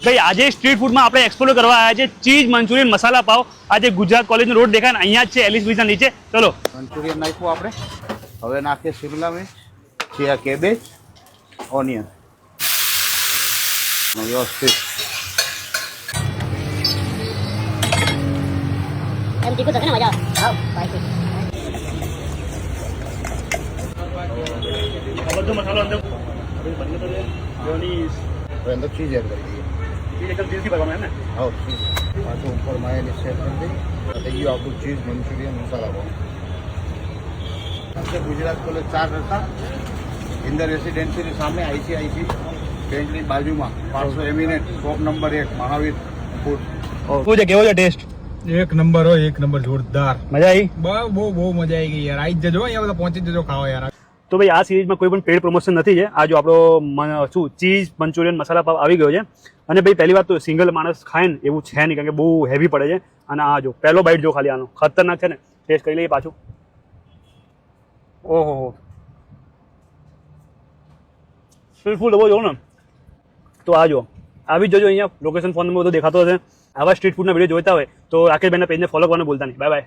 ભાઈ આજે સ્ટ્રીટ ફૂડમાં આપણે એક્સપ્લોર કરવા આવ્યા છે ચીઝ મંચુરિયન મસાલા પાવ. આજે ગુજરાત કોલેજનો રોડ દેખાય ને અહીંયા જ છે એલિસ બ્રિજના નીચે. ચલો મંચુરિયન નાખ્યું આપણે. હવે નાખીએ શિમલા મિર્ચ, છે કેબેજ, ઓનિયન વ્યવસ્થિત. એમ તીખું થશે ને મજા આવે. બધો મસાલો અંદર અંદર ચીઝ એડ કરી દઈએ. એકદમ દિલથી ભરવાનું એમ ને. હા ચીઝ પાછું ઉપર માયેલી સેટ કરી દઈએ. થઈ ગયું આપણું ચીઝ મંચુરિયન મસાલા પાવ. ગુજરાત કોલેજ 4 રસ્તા ઇન્દર રેસિડેન્સીની સામે ICIC બેંકની બાજુમાં 500 એમિનેટ શોપ નંબર 1 મહાવીર ફૂડ. શું છે, કેવો છે ટેસ્ટ? એક નંબર હોય, એક નંબર જોરદાર. મજા આવી? બહુ મજા આવી ગઈ યાર. આવી જજો અહીંયા બધા પહોંચી જજો ખાવા યાર. તો ભાઈ આ સિરીઝમાં કોઈ પણ પેડ પ્રમોશન નથી છે. આ જો આપણો શું ચીઝ મંચુરિયન મસાલા પાવ આવી ગયો છે. અને ભાઈ પહેલી વાત તો સિંગલ માણસ ખાય ને એવું છે નહીં, કારણ કે બહુ હેવી પડે છે. અને આ જો પહેલો બાઈટ જો ખાલી આનો ખતરનાક છે ને. ટેસ્ટ કરી લઈએ પાછું. ઓહો સ્ટ્રીટ ફૂડ એવો જો ને તો આ જો આવી જ જજો અહીંયા. લોકેશન ફોન નંબર બધો દેખાતો હશે. આવા સ્ટ્રીટ ફૂડના વિડીયો જોઈતા હોય તો રાકેશભાઈના પેજને ફોલો કરવાનું ભૂલતા નહીં. Bye bye.